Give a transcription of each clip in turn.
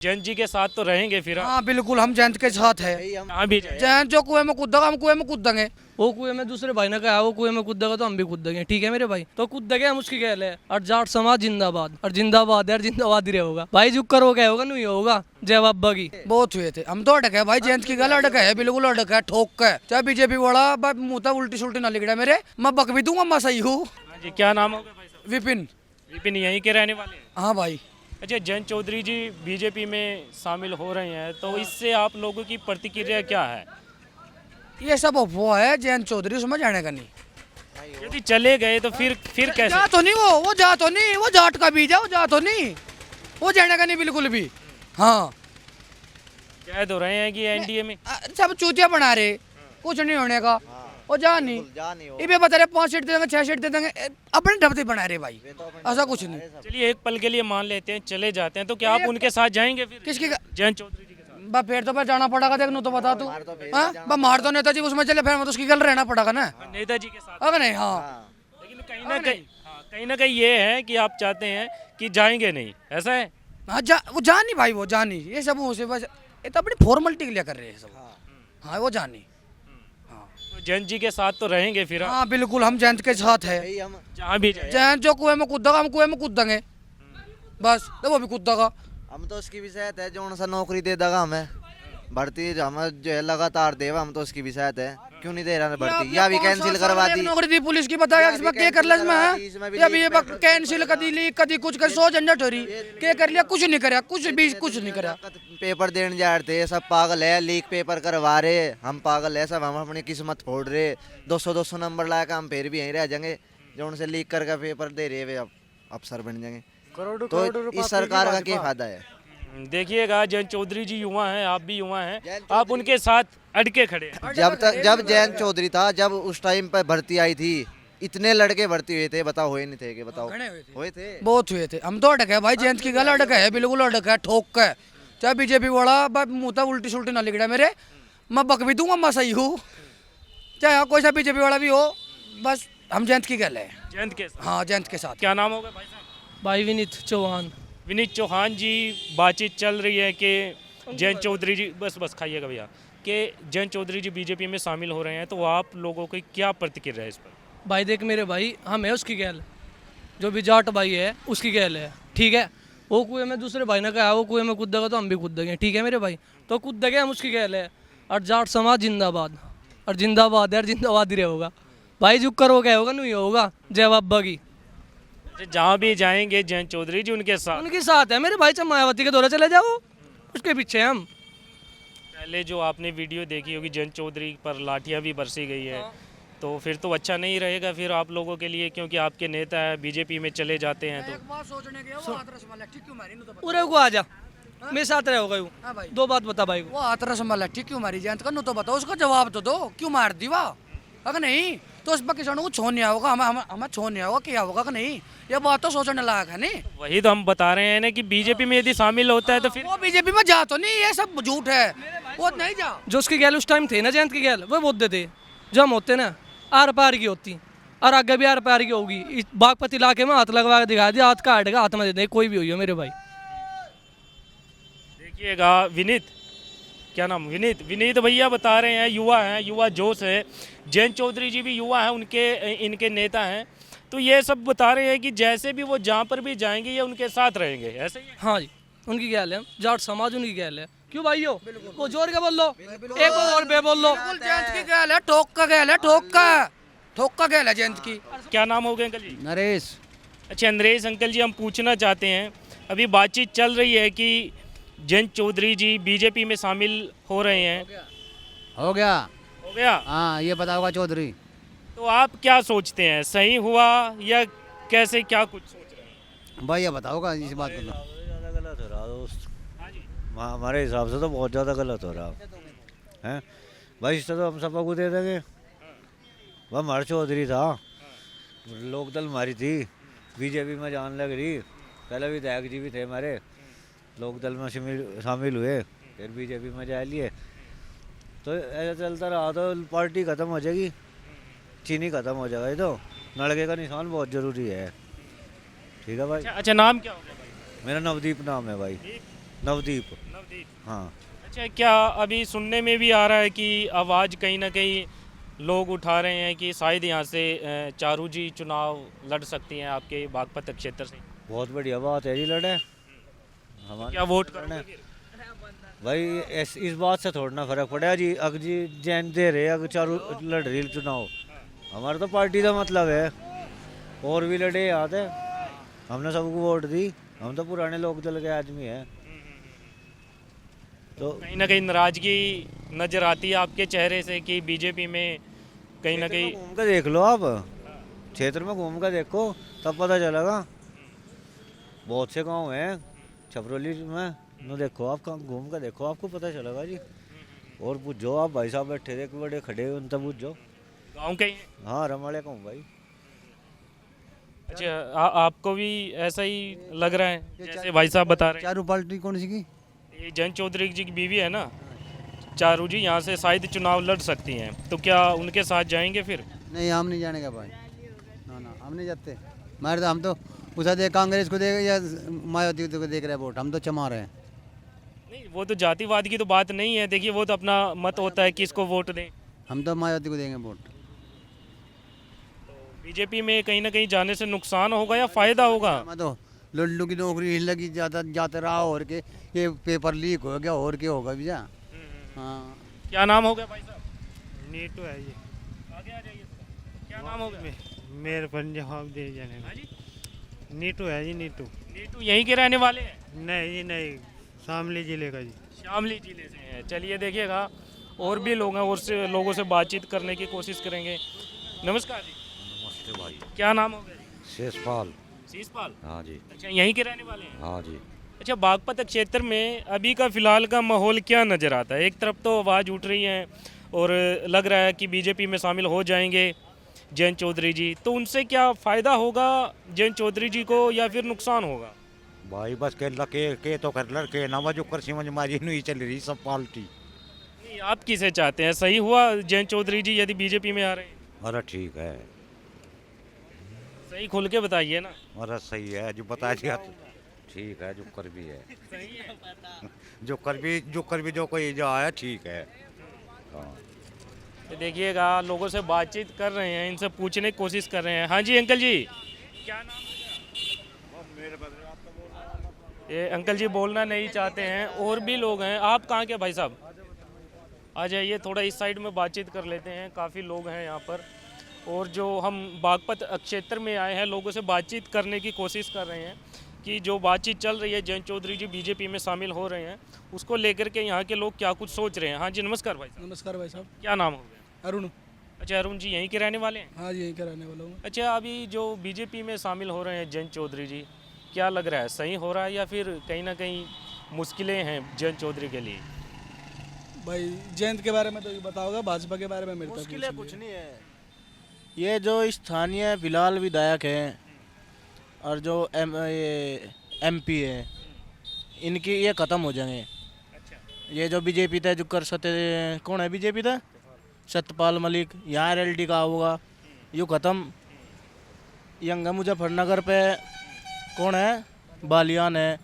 जयंत जी के साथ तो रहेंगे फिर आप? हाँ बिल्कुल, हम जयंत के साथ है। कहाँ भी जाए। जयंत जो कुएं में कूदेगा हम कुएं में कूद देंगे। वो कुएं में दूसरे भाई ने कहा वो कुएं में कूदेगा तो हम भी कूदेंगे, ठीक है मेरे भाई। तो कूदेंगे हम, उसकी कहल है। और जाट समाज जिंदाबाद, और जिंदाबाद है, और जिंदाबाद ही रहेगा भाई। झुक कर वो क्या होगा, नहीं होगा। जय बाबा की। बहुत हुए थे, हम तो अटक है भाई, जयंत की गल अटक है, बिल्कुल अटक है, ठोक के। चाहे बीजेपी वाला मुंह तक उल्टी सुल्टी ना लिखड़ा मेरे, मैं बक भी दूंगा, मैं सही हूँ। हाँ जी, क्या नाम होगा भाई साहब? विपिन। विपिन यहीं के रहने वाले हैं? हाँ भाई। अच्छा, जयंत चौधरी जी बीजेपी में शामिल हो रहे हैं, तो इससे आप लोगों की प्रतिक्रिया क्या है? ये सब अफवाह है, जयंत चौधरी उसमें जाने का नहीं। यदि चले गए तो फिर कैसे? जा तो नहीं, वो जा तो नहीं, वो जाट का बीज है, वो जा तो नहीं, वो जाने का नहीं बिल्कुल भी। हाँ कह तो रहे हैं कि एनडीए में सब चूतिया बना रहे, कुछ नहीं होने का। वो जा नहीं, ये बता रहे 5 सीट दे देंगे, 6 सीट दे देंगे, अपने ढबते बना रहे भाई, ऐसा कुछ नहीं। चलिए एक पल के लिए मान लेते हैं चले जाते हैं, तो क्या आप उनके साथ जाएंगे फिर? किसकी? जयंत चौधरी जी के साथ? बा फिर तो जाना पड़ेगा, देख नो तो बता तू। हाँ मार तो नेताजी उसमें चले, फिर उसकी गल रहना पड़ेगा ना। नेताजी के साथ? अगर नहीं, हाँ लेकिन कहीं ना कहीं ये है कि आप चाहते हैं कि जाएंगे नहीं, ऐसा है? हाँ वो जा नहीं भाई, वो जा नहीं, ये सब उसे बस ये तो अपनी फॉर्मेलिटी के लिए कर रहे हैं सब। हाँ वो जा नहीं। तो जयंत जी के साथ तो रहेंगे फिर आप? हाँ बिल्कुल, हम जयंत के साथ है। जहाँ भी जाए। जयंत जो कुएं में कूदेगा हम कुएं में कूद देंगे, बस तो वो भी कूदेगा। हम तो उसकी भी सहत है, जो सा नौकरी दे देगा हमें भर्ती, हमें जो है लगातार देगा, हम तो उसकी भी सहत है। क्यों नहीं दे रहा भर्ती, या भी कैंसिल करवा दी नौकरी दी पुलिस की, बताया इसमें क्या कर लिया इसमें, या भी ये कैंसिल कदी ली, कदी कुछ कर, 100 झंझट हो रही, क्या कर लिया, कुछ नहीं करा, कुछ नहीं करा। पेपर देने जा रहे थे, सब पागल है, लीक पेपर करवा रहे, हम पागल है सब, हम अपनी किस्मत फोड़ रहे। 200 नंबर लाकर हम फिर भी यहीं रह जाएंगे, जो उनसे लीक करके पेपर दे रहे वे अब अफसर बन जाएंगे। तो इस सरकार का क्या फायदा है? देखिएगा, जयंत चौधरी जी युवा हैं, आप भी युवा हैं, आप उनके साथ अटके खड़े हैं। जब जयंत चौधरी था, जब उस टाइम पर भर्ती आई थी, इतने लड़के भर्ती हुए थे, बताओ हुए नहीं थे? कि बताओ हुए थे, बहुत हुए थे, हम तो अटक है भाई, जयंत की गल अटक है, बिल्कुल अटक है, ठोक के। चाहे बीजेपी वाला मुंह तक उल्टी सुल्टी ना लिखड़ा मेरे, मैं बक भी दूंगा, मैं सही हूँ। चाहे कोई सा बीजेपी वाला भी हो, बस हम जयंत की गल है। जयंत के साथ? हाँ जयंत के साथ। क्या नाम होगा भाई साहब? भाई विनीत चौहान। विनीत चौहान जी, बातचीत चल रही है कि जयंत चौधरी जी, बस खाइएगा भैया, कि जयंत चौधरी जी बीजेपी में शामिल हो रहे हैं, तो आप लोगों की क्या प्रतिक्रिया है इस पर? भाई देख मेरे भाई, हम है उसकी गैल, जो भी जाट भाई है उसकी गैल है, ठीक है। वो कुएं में दूसरे भाई ने कहा वो कुएं में कूदेगा तो हम भी कूदेंगे, ठीक है मेरे भाई। तो कूदेंगे हम, उसकी गैल है। और जाट समाज जिंदाबाद, और जिंदाबाद है, और जिंदाबाद ही रहेगा भाई। झुक कर वो क्या होगा, नहीं होगा। जय बाबा की। जहाँ भी जाएंगे जयंत चौधरी जी उनके साथ है मेरे भाई। चाहे मायावती के दौरे चले जाओ, उसके पीछे हम। पहले जो आपने वीडियो देखी होगी, जयंत चौधरी पर लाठियाँ भी बरसी गई है, तो फिर तो अच्छा नहीं रहेगा फिर आप लोगों के लिए, क्योंकि आपके नेता है बीजेपी में चले जाते हैं। तो पूरे को आ जा, मेरे साथ रहोगा। दो बात बता भाई को। वो हाथरस माला ठीक क्यों मारी जयंत का, तो बताओ, उसका जवाब तो दो, क्यों मार दी वाह? अगर नहीं तो इस पर किसानों को छो नहीं होगा, हमें छो नहीं होगा, क्या होगा कि नहीं, ये बात तो सोचने लायक है। नहीं वही तो हम बता रहे हैं ना कि बीजेपी में यदि शामिल होता है तो फिर वो बीजेपी में जा तो नहीं, ये सब झूठ है, वो नहीं जा। जो उसकी गैल उस टाइम थे ना, जयंत की गैल, वो बोलते थे जो हम होते ना, आर पार की होती, और आगे भी आर पार की होगी। बागपत इलाके में हाथ लगवा के दिखा दिया, हाथ काटेगा, हाथ में दे दे, कोई भी हुई हो मेरे भाई। देखिएगा, विनीत, क्या नाम? विनीत भैया बता रहे हैं, युवा जोश है। जयंत चौधरी जी भी युवा हैं, इनके नेता हैं, तो ये सब बता रहे हैं कि जैसे भी वो जहाँ पर भी जाएंगे ये उनके साथ रहेंगे, ऐसे ही? हाँ जी, उनकी गैल है, जाट समाज उनकी गैल है। क्यों भाई हो, वो जोर के बोल लो, एक और बे बोल लो। जयंत की गैल है, ठोक का गैल है, ठोक का गैल है जयंत की। क्या नाम हो गया अंकल जी? नरेश। अच्छा नरेश अंकल जी, हम पूछना चाहते हैं, अभी बातचीत चल रही है कि जयंत चौधरी जी बीजेपी में शामिल हो रहे हैं। हो गया। हाँ, ये बताओगा चौधरी। तो आप क्या सोचते हैं, सही हुआ या कैसे, क्या कुछ सोच रहे हैं? भाई ये बताओगा इस बात को। ज़्यादा गलत हो रहा दोस्त, हमारे हिसाब से तो बहुत ज़्यादा गलत हो रहा है भाई। इससे तो हम सबको को दे देंगे। वह हमारा चौधरी था, लोकदल हमारी थी, बीजेपी में जान लग रही। पहले विधायक जी भी थे हमारे, लोकदल में शामिल हुए, फिर बीजेपी में जा लिए। तो ऐसा चलता रहा तो पार्टी ख़त्म हो जाएगी, चीनी ख़त्म हो जाएगा। ये तो लड़के का निशान बहुत ज़रूरी है, ठीक है भाई। अच्छा नाम क्या होगा भाई? मेरा नवदीप नाम है भाई। नवदीप। नवदीप। हाँ अच्छा, क्या अभी सुनने में भी आ रहा है कि आवाज़ कहीं ना कहीं लोग उठा रहे हैं कि शायद यहाँ से चारू जी चुनाव लड़ सकती हैं आपके बागपत क्षेत्र से? बहुत बढ़िया बात है जी, लड़े हमारे क्या वोट करोगे फिर? भाई। इस बात से थोड़ा ना फर्क पड़ेगा जी। अगर जी जैन दे रहे अगर चारू लड़ रही चुनाव, हमारा तो पार्टी का मतलब है। और भी लड़े याद है, हमने सबको वोट दी। हम तो पुराने लोक दल के आदमी हैं। तो कहीं ना कहीं नाराजगी नजर आती है आपके चेहरे से कि बीजेपी में कहीं ना कहीं? घूम के देख लो आप, क्षेत्र में घूम के देखो तब पता चलेगा। बहुत से गांव हैं छपरोली में, न देखो आप, घूम के देखो आपको पता चलेगा जी। और पूछो आप, भाई साहब बैठे थे बड़े खड़े हुए, उनसे पूछो। गांव के ही हैं? हाँ रमाड़े का हूँ भाई। अच्छा, आपको भी ऐसा ही लग रहा है जैसे भाई साहब बता रहे हैं? चारू पार्टी कौन सी की? ये जयंत चौधरी जी की बीवी है ना, चारू जी, यहाँ से शायद चुनाव लड़ सकती हैं, तो क्या उनके साथ जाएंगे फिर? नहीं हम नहीं जाने का भाई, ना ना हम नहीं जाते। हमारे तो हम तो उसे देख, कांग्रेस को देख या मायावती को देख रहे हैं वोट, हम तो चमा रहे हैं। नहीं, वो तो जातिवाद की तो बात नहीं है। देखिए, वो तो अपना मत होता है किसको वोट दें। हम तो मायावती को देंगे वोट। बीजेपी में कहीं ना कहीं जाने से नुकसान होगा या फायदा होगा? मैं तो लल्लू की नौकरी लगी जाता जाते रहा, और के ये पेपर लीक हो गया, और क्या होगा भैया। हाँ क्या नाम हो गया भाई साहब? नीटू है ये। आगे आ जाइए थोड़ा। क्या नाम हो गया? मेरे पर जवाब दे जाने हाँ जी? नीटू है जी, नीटू। नीटू यहीं के रहने वाले हैं? नहीं जी नहीं, शामली जिले का जी। शामली जिले से हैं। चलिए देखिएगा, और भी लोग हैं, और से लोगों से बातचीत करने की कोशिश करेंगे। नमस्कार जी, नमस्ते भाई। क्या नाम हो गया? शेषपाल। शीशपाल। हाँ जी। अच्छा, यहीं के रहने वाले हैं? हाँ जी। अच्छा, बागपत क्षेत्र में अभी का फिलहाल का माहौल क्या नज़र आता है? एक तरफ तो आवाज़ उठ रही है और लग रहा है कि बीजेपी में शामिल हो जाएंगे जयंत चौधरी जी, तो उनसे क्या फ़ायदा होगा जयंत चौधरी जी को या फिर नुकसान होगा? भाई बस के तो कर लड़के ना जो कर समझ मारी नहीं चल रही सब पार्टी। नहीं, आप किसे चाहते हैं? सही हुआ जयंत चौधरी जी यदि बीजेपी में आ रहे हैं? अरे ठीक है, सही खुल के बताइए ना। अरे सही है जो बता दिया तो ठीक है, जो कर भी है सही है। जो कर भी जो कोई जो आया ठीक है। हाँ तो देखिएगा, लोगों से बातचीत कर रहे हैं, इनसे पूछने की कोशिश कर रहे हैं। हाँ जी अंकल जी, क्या नाम है? ये अंकल जी बोलना नहीं चाहते हैं। और भी लोग हैं। आप कहाँ के भाई साहब? आ जाइए, थोड़ा इस साइड में बातचीत कर लेते हैं। काफ़ी लोग हैं यहाँ पर, और जो हम बागपत क्षेत्र में आए हैं, लोगों से बातचीत करने की कोशिश कर रहे हैं कि जो बातचीत चल रही है, जयंत चौधरी जी बीजेपी में शामिल हो रहे हैं, उसको लेकर के यहाँ के लोग क्या कुछ सोच रहे हैं। हाँ जी नमस्कार भाई साहब, नमस्कार भाई साहब। क्या नाम हो गया? अरुण। अच्छा, अरुण जी यहीं के रहने वाले हैं? हाँ जी, यहीं का रहने वाला हूँ। अच्छा, अभी जो बीजेपी में शामिल हो रहे हैं जयंत चौधरी जी, क्या लग रहा है, सही हो रहा है या फिर कहीं ना कहीं मुश्किलें हैं जयंत चौधरी के लिए? भाई जयंत के बारे में तो ये बताओगा, भाजपा के बारे में मेरे मुश्किलें कुछ नहीं है। ये जो स्थानीय फिलहाल विधायक हैं और जो एमपी है, इनकी ये ख़त्म हो जाएंगे। ये जो बीजेपी था जो कर सकते, कौन है बीजेपी था, सत्यपाल मलिक, यहाँ RLD का होगा, यूँ ख़त्म। यंगा मुजफ्फरनगर पे कौन है, बालियान है,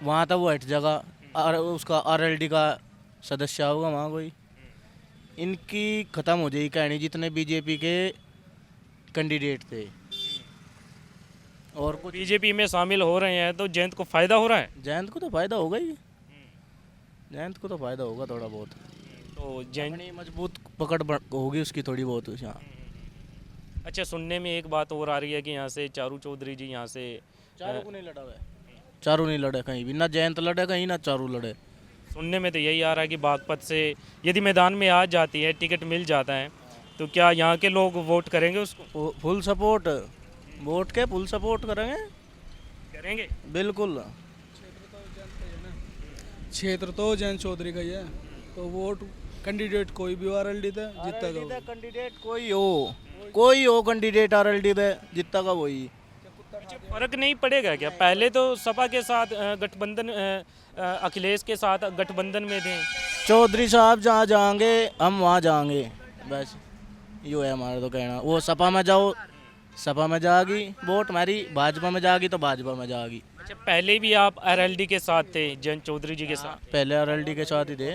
वहाँ था वो हट जगह, और उसका RLD का सदस्य होगा वहाँ कोई। इनकी ख़त्म हो जाएगी कहानी, जितने बीजेपी के कैंडिडेट थे। और कुछ बीजेपी में शामिल हो रहे हैं तो जयंत को फ़ायदा हो रहा है? जयंत को तो फ़ायदा होगा ही, जयंत को तो फ़ायदा होगा थोड़ा बहुत। तो जयंत, अपनी मजबूत पकड़ होगी उसकी थोड़ी बहुत यहाँ। अच्छा, सुनने में एक बात और आ रही है कि यहाँ से चारू चौधरी जी यहाँ से चारू को नहीं लड़ा हुआ है, चारू नहीं लड़े कहीं भी, ना जयंत लड़े कहीं, ना चारू लड़े। सुनने में तो यही आ रहा है कि बागपत से यदि मैदान में आ जाती है, टिकट मिल जाता है, तो क्या यहाँ के लोग वोट करेंगे उसको? फुल सपोर्ट, वोट के फुल सपोर्ट करेंगे बिल्कुल। क्षेत्र तो जयंत चौधरी का ही है, तो वोट कैंडिडेट कोई भी RLD थे जितना का कैंडिडेट कोई हो कैंडिडेट RLD पे जितना का वही। फर्क नहीं पड़ेगा क्या? पहले तो सपा के साथ गठबंधन, अखिलेश के साथ गठबंधन में थे। चौधरी साहब जहाँ जाएंगे हम वहाँ जाएंगे, बस यो है हमारा तो कहना। वो सपा में जाओ, सपा में जाएगी वोट हमारी, भाजपा में जाएगी तो भाजपा में जाएगी। अच्छा, पहले भी आप आरएलडी के साथ थे, जयंत चौधरी जी के साथ? पहले आरएलडी के साथ ही थे।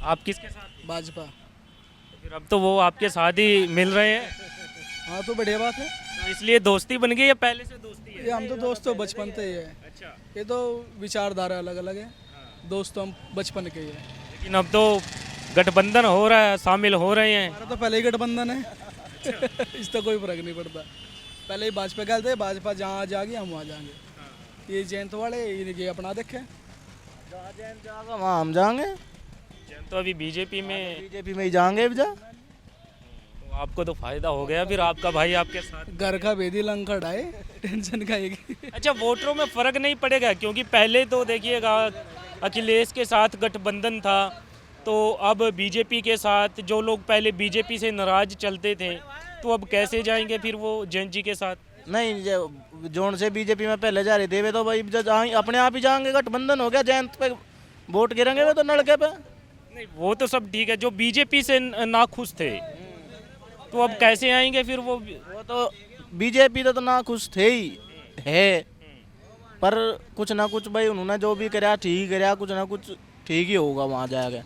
आप किसके साथ? भाजपा। फिर अब तो वो आपके साथ ही मिल रहे हैं, हाँ तो बढ़िया बात है। तो इसलिए दोस्ती बन गई या पहले से दोस्ती है? ये हम तो दोस्त तो बचपन से ही है। अच्छा, ये तो विचारधारा अलग अलग है, दोस्त तो हम बचपन के ही है। लेकिन अब तो गठबंधन हो रहा है, शामिल हो रहे हैं। हमारा तो पहले ही गठबंधन है। इसका कोई फर्क नहीं पड़ता। पहले ही भाजपा गए थे, भाजपा जहाँ जाएगी हम वहाँ जाएंगे। ये जयंत वाले ये अपना देखे। जहाँ जैन जाएगा वहाँ हम जाएंगे, जयंत तो अभी बीजेपी में, बीजेपी में ही जाएंगे अब जा। तो आपको तो फायदा हो गया, फिर आपका भाई आपके साथ। घर का बेदी लंकड़ आए, टेंशन खाएगी। अच्छा, वोटरों में फर्क नहीं पड़ेगा? क्योंकि पहले तो देखिएगा अखिलेश के साथ गठबंधन था, तो अब बीजेपी के साथ जो लोग पहले बीजेपी से नाराज चलते थे, तो अब कैसे जाएंगे फिर वो जयंत जी के साथ? नहीं, जोन से बीजेपी में पहले जा रहे थे वे तो भाई अपने आप ही जाएंगे। गठबंधन हो गया, जयंत पे वोट गिरेंगे वे तो नलके पे। नहीं, वो तो सब ठीक है, जो बीजेपी से ना खुश थे, तो अब कैसे आएंगे फिर वो? तो बीजेपी तो ना खुश थे ही है, पर कुछ ना कुछ भाई उन्होंने जो भी कराया ठीक कराया, कुछ ना कुछ ठीक ही होगा वहाँ जाके।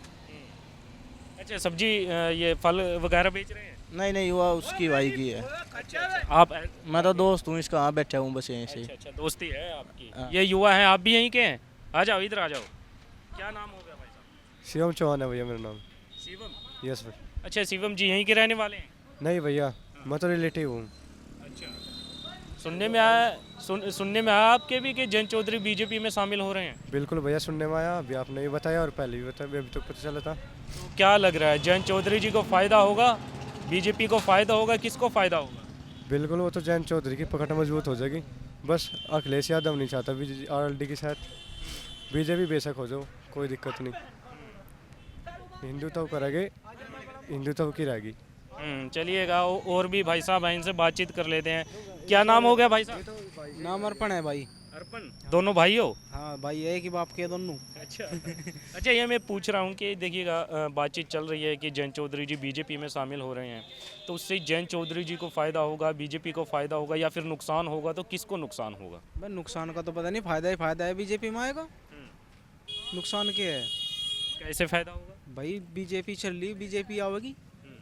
अच्छा, सब्जी ये फल वगैरह बेच रहे हैं? नहीं, हुआ उसकी भाई की है। आप? मैं तो दोस्त हूँ इसका, हाँ बैठा हूँ बस यहीं से। अच्छा, दोस्ती है आपकी। हाँ। ये युवा है, आप भी यहीं के हैं? आ जाओ, इधर आ जाओ। क्या नाम हो गया भाई साहब? शिवम चौहान है भैया मेरा नाम। शिवम? यस भाई। अच्छा, शिवम जी यहीं के रहने वाले हैं? नहीं भैया, मैं तो रिलेटिव हूँ। अच्छा, सुनने में आया आपके भी कि जयंत चौधरी बीजेपी में शामिल हो रहे हैं? बिल्कुल भैया, सुनने में आया, अभी आपने भी बताया और पहले भी बताया, अभी तो पता चला था। तो क्या लग रहा है, जयंत चौधरी जी को फ़ायदा होगा, बीजेपी को फ़ायदा होगा, किसको फ़ायदा होगा? बिल्कुल, वो तो जयंत चौधरी की पकड़ मजबूत हो जाएगी। बस अखिलेश यादव नहीं चाहता आरएलडी के साथ, बीजेपी बेशक हो जाओ, कोई दिक्कत नहीं। हिंदुत्व करेंगे, हिंदुत्व की रहेगी। चलिएगा, और भी भाई साहब हैं, इनसे बातचीत कर लेते हैं। क्या नाम हो गया भाई साहब? नाम अर्पण है भाई। अर्पण? दोनों भाई हो? हाँ भाई, एक ही बाप के दोनों। अच्छा। अच्छा, ये मैं पूछ रहा हूँ कि देखिएगा, बातचीत चल रही है कि जयंत चौधरी जी बीजेपी में शामिल हो रहे हैं, तो उससे जयंत चौधरी जी को फ़ायदा होगा, बीजेपी को फ़ायदा होगा, या फिर नुकसान होगा? तो किसको नुकसान होगा? भाई नुकसान का तो पता नहीं, फायदा ही फायदा है बीजेपी में आएगा। नुकसान क्या है कैसे फ़ायदा होगा? भाई? बीजेपी चल रही, बीजेपी आवेगी,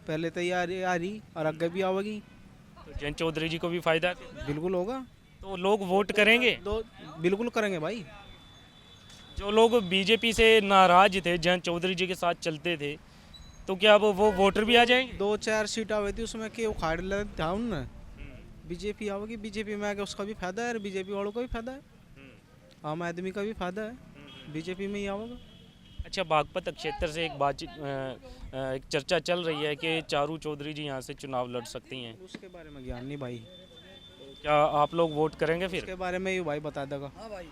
पहले तो आ रही और आगे भी आवेगी। तो जयंत चौधरी जी को भी फ़ायदा है, बिल्कुल होगा, तो लोग वोट करेंगे? दो बिल्कुल करेंगे भाई। जो लोग बीजेपी से नाराज थे, जयंत चौधरी जी के साथ चलते थे, तो क्या वो वोटर भी आ जाएंगे? 2-4 सीट आवे थी उसमें के उखाड़ ले था उनने। बीजेपी आवेगी, बीजेपी में आके उसका भी फायदा है, बीजेपी वालों का भी फायदा है, आम आदमी का भी फायदा है, बीजेपी में ही आवेगा। अच्छा, बागपत क्षेत्र से एक बातचीत एक चर्चा चल रही है कि चारू चौधरी जी यहाँ से चुनाव लड़ सकती हैं, उसके बारे में ज्ञान नहीं भाई, क्या आप लोग वोट करेंगे फिर? उसके बारे में ही भाई बता देगा। हाँ भाई।